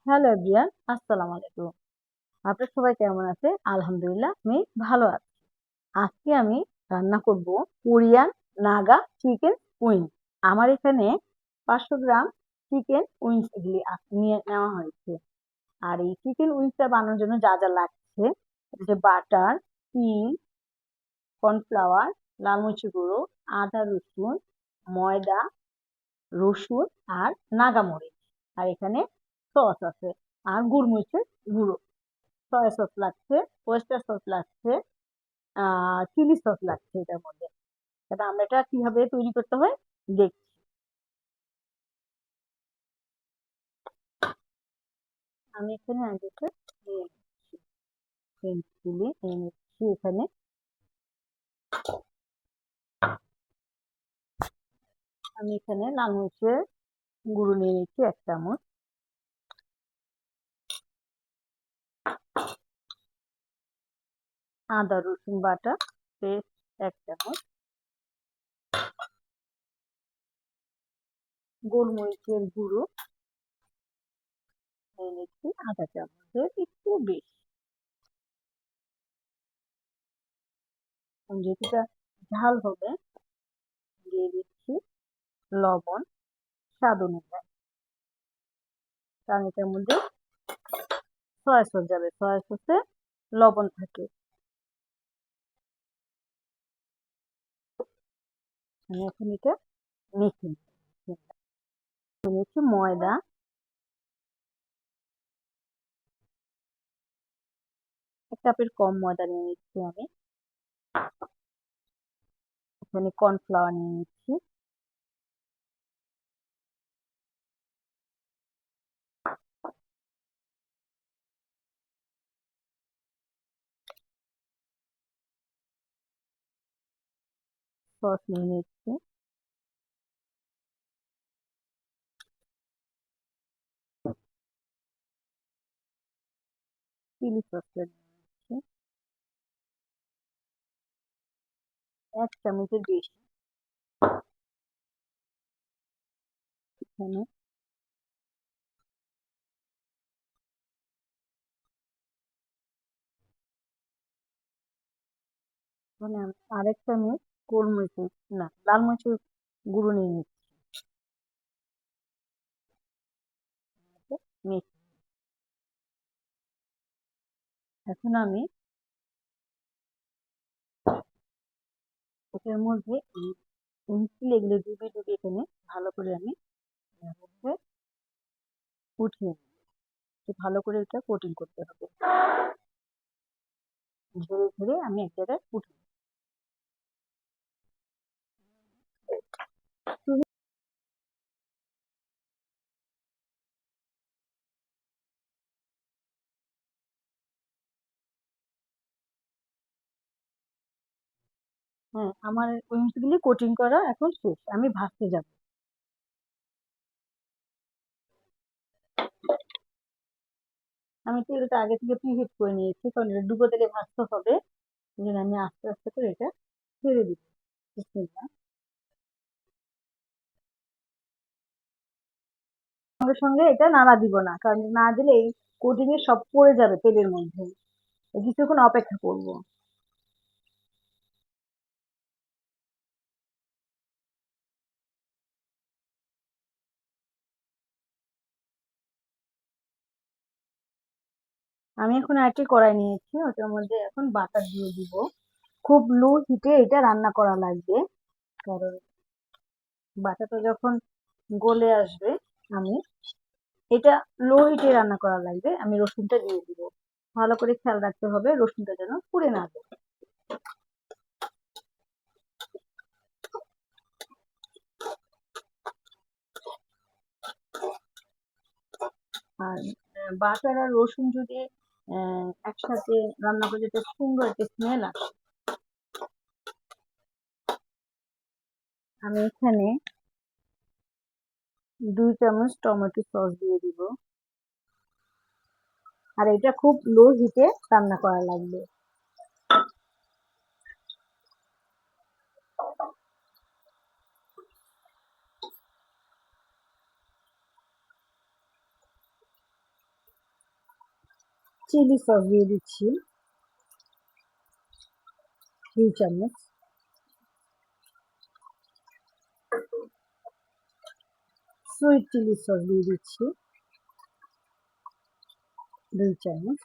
Hello everyone, আসসালামু আলাইকুম। আপনারা সবাই কেমন আছে? আলহামদুলিল্লাহ আমি ভালো আছি। আজকে আমি রান্না করব কোরিয়ান নাগা চিকেন উইংস। আমার এখানে 500 গ্রাম চিকেন উইংস এগুলি নিয়ে নেওয়া হয়েছে। আর এই চিকেন উইংসটা বানানোর জন্য যা যা লাগছে, এটা হচ্ছে বাটার, তিল, কর্নফ্লাওয়ার, লাল মরিচের গুঁড়ো, আদা রসুন, ময়দা, রসুন আর নাগা মরিচ। আর এখানে সস আছে আর গোলমরিচের গুঁড়ো। সয়া সস লাগছে, ওয়েস্টার সস লাগছে, চিলি সস লাগছে এটার মধ্যে। তাহলে আমরা এটা কিভাবে তৈরি করতে হয় দেখছি। আমি এখানে আগে একটা নিয়ে নিচ্ছি গ্রিন চিলি নিয়ে নিচ্ছি এখানে। আমি এখানে লাল মরিচের গুঁড়ো নিয়ে নিচ্ছি 1 চামচ। আদা রসুন বাটা পেস্ট 1 চামচ। গোলমরিচের গুঁড়ো নিয়ে নিচ্ছি 1/2 চামচের একটু বেশি। যেহেতু এটা ঝাল হবে, দিয়ে দিচ্ছি লবণ স্বাদ অনুযায়ী, কারণ এটার মধ্যে সয়া সস যাবে, সয়া সসে লবণ থাকে। আমি এখন এটা মেখে নিচ্ছি। ময়দা 1 কাপের কম ময়দা নিয়ে নিচ্ছি আমি। এখানে কর্নফ্লাওয়ার নিয়ে নিচ্ছি। সস নিয়ে নিচ্ছি। চিলি সস নিয়ে নিচ্ছি 1 চামচের বেশি। এখানে মানে আমি 1/2 চামচ গোলমরিচের না লাল মরিচের গুঁড়ো নিয়ে নিচ্ছি। মেখে এখন আমি এটার মধ্যে এই এগুলো ডুবিয়ে ডুবিয়ে এখানে ভালো করে আমি এর মধ্যে উঠিয়ে নেব। ভালো করে এটা কোটিং করতে হবে। ধীরে ধীরে আমি এক জায়গায় উঠিয়ে হ্যাঁ, আমার উইংস গুলি কোটিং করা এখন শেষ, আমি ভাজতে যাব। আমি তেলটা আগে থেকে প্রিহিট করে নিয়েছি, কারণ এটা ডুবো তেলে ভাজতে হবে। এই জন্য আমি আস্তে আস্তে করে এটা ছেড়ে দিব। বিসমিল্লাহ। সঙ্গে সঙ্গে এটা নাড়া দিব না, কারণ না দিলে এই কোটিং এ সব পড়ে যাবে তেলের মধ্যে। কিছুক্ষণ অপেক্ষা করব। আমি এখন আরেকটি কড়াই নিয়েছি, ওটার মধ্যে এখন বাটার দিয়ে দিব। খুব লো হিটে এটা রান্না করা লাগবে, কারণ বাটারটা যখন গলে আসবে, আমি এটা লো হিটে রান্না করা লাগবে। আমি রসুনটা দিয়ে দিব। ভালো করে খেয়াল রাখতে হবে রসুনটা যেন পুড়ে না যায়। আর বাটার আর রসুন যদি একসাথে রান্না করে যেটা সুন্দর একটা স্মেল আসে। আমি এখানে 2 চামচ টমেটো সস দিয়ে দিব। আর এটা খুব লো হিটে রান্না করা লাগবে। চিলি সস দিয়ে দিচ্ছি 2 চামচ। সুইট চিলি সস দিয়ে দিচ্ছি 2 চামচ।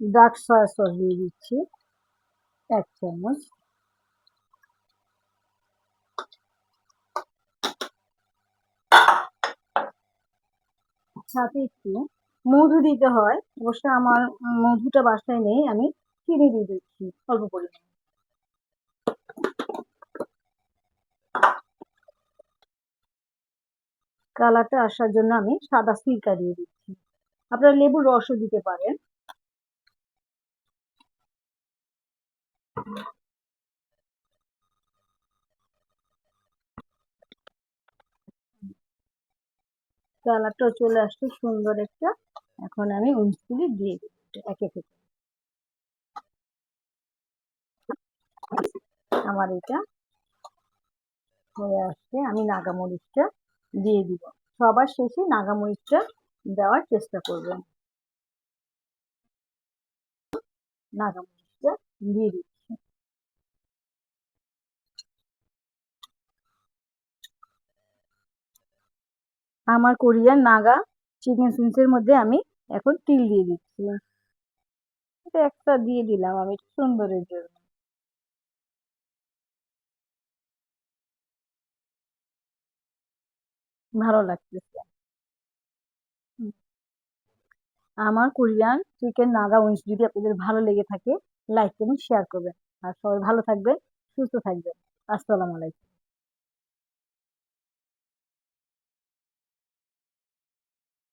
ডার্ক সয়া সস দিয়ে দিচ্ছি 1 চামচ। সাথে একটু মধু দিতে হয়, অবশ্য আমার মধুটা বাসায় নেই, আমি চিনি দিয়ে দিচ্ছি অল্প পরিমাণে। কালারটা আসার জন্য আমি সাদা সিরকা দিয়ে দিচ্ছি, আপনারা লেবুর রসও দিতে পারেন। কালারটাও চলে আসছে সুন্দর একটা। এখন আমি উইংসগুলি দিয়ে দিই একে একে। আমার এটা হয়ে আসছে, আমি নাগামরিচটা দিয়ে দিব। সবার শেষে নাগামরিচটা দেওয়ার চেষ্টা করবেন। নাগামরিচটা দিয়ে দিচ্ছি। আমার কোরিয়ান নাগা চিকেন উইংসের মধ্যে আমি এখন তিল দিয়ে দিচ্ছি। এটা একটা দিয়ে দিলাম আমি সুন্দরের জন্য। ভালো লাগতেছে। আমার কোরিয়ান চিকেন নাগা উইংস যদি আপনাদের ভালো লেগে থাকে, লাইক করুন, শেয়ার করবেন। আর সবাই ভালো থাকবেন, সুস্থ থাকবেন। আসসালামু আলাইকুম।